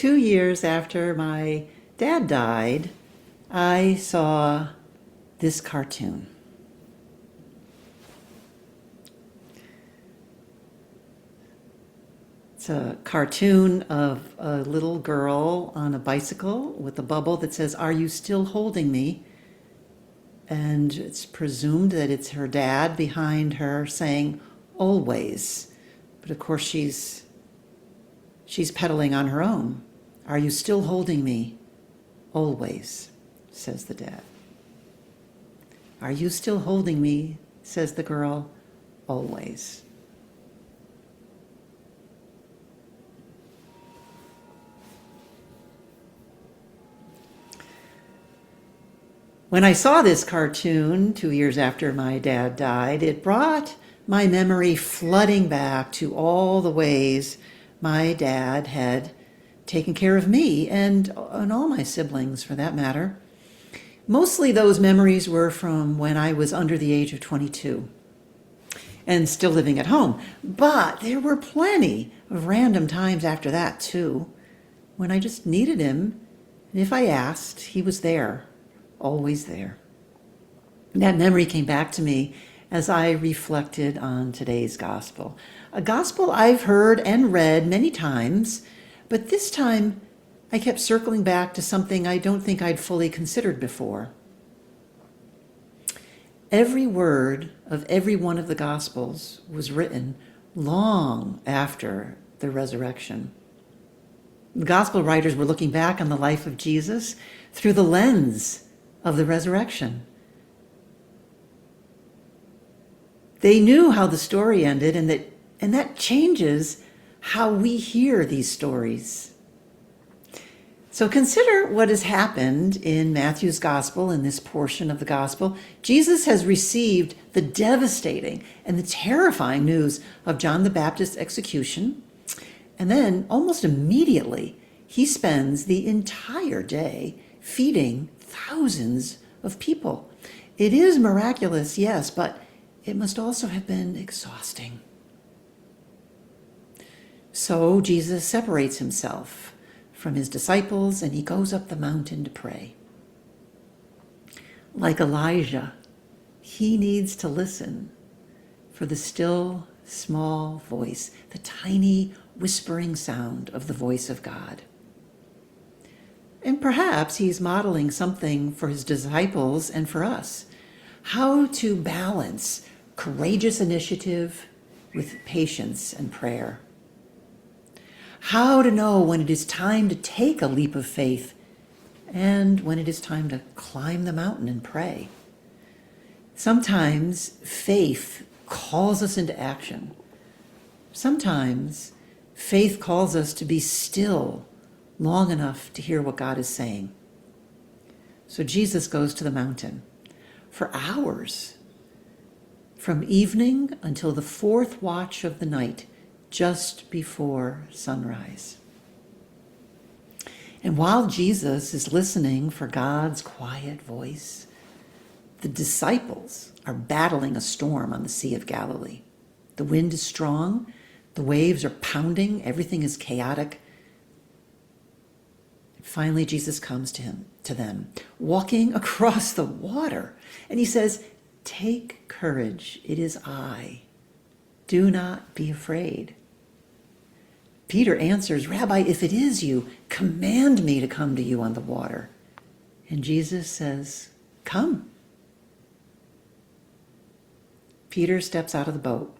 2 years after my dad died, I saw this cartoon. It's a cartoon of a little girl on a bicycle with a bubble that says, "Are you still holding me?" And it's presumed that it's her dad behind her saying, "Always." But of course she's pedaling on her own. "Are you still holding me?" "Always," says the dad. "Are you still holding me?" says the girl. "Always." When I saw this cartoon 2 years after my dad died, it brought my memory flooding back to all the ways my dad had taken care of me and all my siblings, for that matter. Mostly those memories were from when I was under the age of 22 and still living at home. But there were plenty of random times after that, too, when I just needed him. And if I asked, he was there. Always there. That memory came back to me as I reflected on today's gospel. A gospel I've heard and read many times, but this time I kept circling back to something I don't think I'd fully considered before. Every word of every one of the gospels was written long after the resurrection. The gospel writers were looking back on the life of Jesus through the lens of the resurrection. They knew how the story ended, and that changes how we hear these stories. So consider what has happened in Matthew's gospel, in this portion of the gospel. Jesus has received the devastating and the terrifying news of John the Baptist's execution, and then almost immediately he spends the entire day feeding thousands of people. It is miraculous, yes, but it must also have been exhausting. So Jesus separates himself from his disciples and he goes up the mountain to pray. Like Elijah, he needs to listen for the still, small voice, the tiny whispering sound of the voice of God. And perhaps he's modeling something for his disciples and for us, how to balance courageous initiative with patience and prayer. How to know when it is time to take a leap of faith and when it is time to climb the mountain and pray. Sometimes faith calls us into action. Sometimes faith calls us to be still long enough to hear what God is saying. So Jesus goes to the mountain for hours, from evening until the fourth watch of the night, just before sunrise. And while Jesus is listening for God's quiet voice, the disciples are battling a storm on the Sea of Galilee. The wind is strong, the waves are pounding, everything is chaotic. Finally, Jesus comes to them, walking across the water. And he says, "Take courage, it is I. Do not be afraid." Peter answers, "Rabbi, if it is you, command me to come to you on the water." And Jesus says, "Come." Peter steps out of the boat.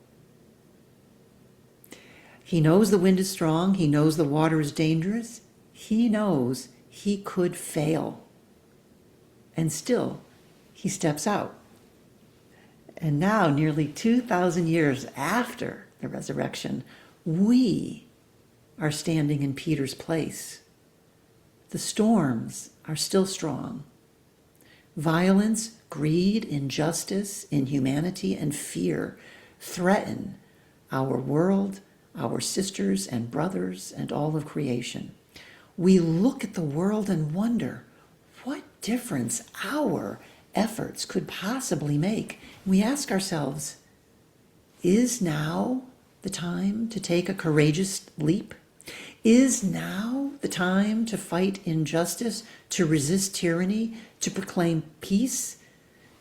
He knows the wind is strong. He knows the water is dangerous. He knows he could fail. And still, he steps out. And now, nearly 2,000 years after the resurrection, we are standing in Peter's place. The storms are still strong. Violence, greed, injustice, inhumanity, and fear threaten our world, our sisters and brothers, and all of creation. We look at the world and wonder what difference our efforts could possibly make. We ask ourselves, is now the time to take a courageous leap? Is now the time to fight injustice, to resist tyranny, to proclaim peace,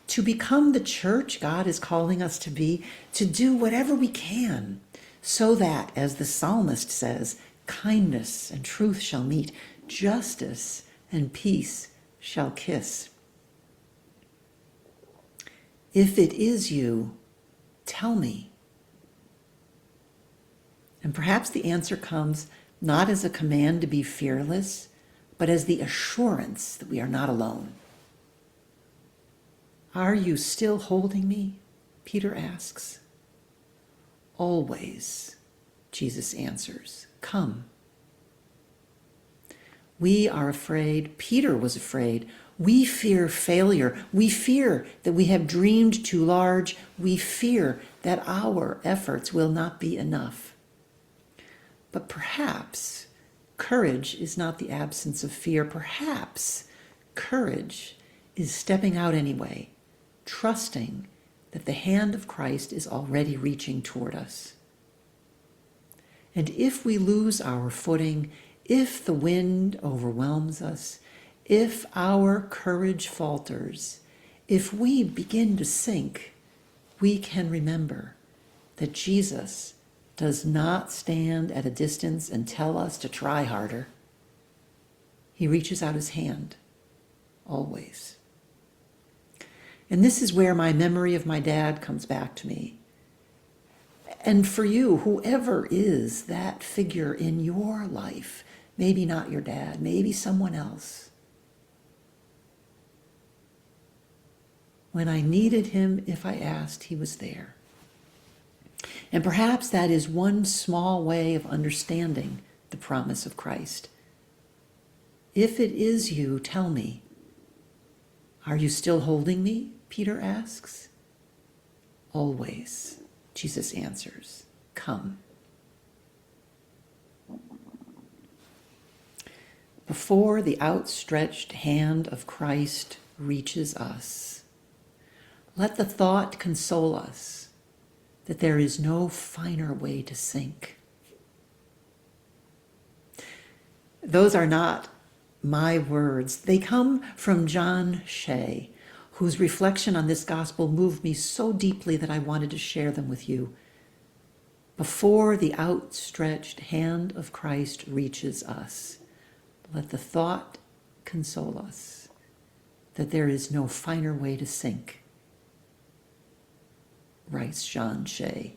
to become the church God is calling us to be, to do whatever we can so that, as the psalmist says, kindness and truth shall meet, justice and peace shall kiss. If it is you, tell me. And perhaps the answer comes not as a command to be fearless, but as the assurance that we are not alone. Are you still holding me? Peter asks. Always, Jesus answers. Come. We are afraid. Peter was afraid. We fear failure. We fear that we have dreamed too large. We fear that our efforts will not be enough. But perhaps courage is not the absence of fear. Perhaps courage is stepping out anyway, trusting that the hand of Christ is already reaching toward us. And if we lose our footing, if the wind overwhelms us, if our courage falters, if we begin to sink, we can remember that Jesus does not stand at a distance and tell us to try harder. He reaches out his hand, always. And this is where my memory of my dad comes back to me. And for you, whoever is that figure in your life, maybe not your dad, maybe someone else. When I needed him, if I asked, he was there. And perhaps that is one small way of understanding the promise of Christ. If it is you, tell me. Are you still holding me? Peter asks. Always, Jesus answers. Come. Before the outstretched hand of Christ reaches us, let the thought console us that there is no finer way to sink. Those are not my words. They come from John Shea, whose reflection on this gospel moved me so deeply that I wanted to share them with you. Before the outstretched hand of Christ reaches us, let the thought console us that there is no finer way to sink. Writes John Shea.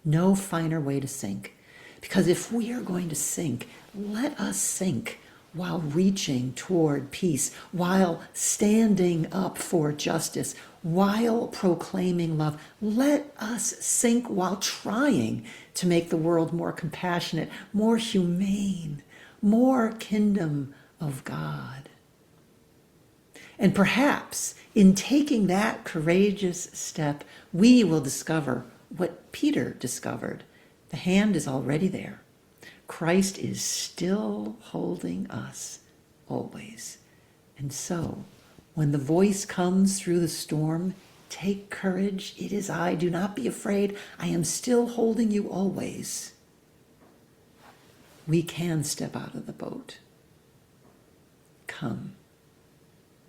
No finer way to sink. Because if we are going to sink, let us sink while reaching toward peace, while standing up for justice, while proclaiming love. Let us sink while trying to make the world more compassionate, more humane, more kingdom of God. And perhaps in taking that courageous step, we will discover what Peter discovered. The hand is already there. Christ is still holding us always. And so, when the voice comes through the storm, take courage. It is I. Do not be afraid. I am still holding you always. We can step out of the boat. Come.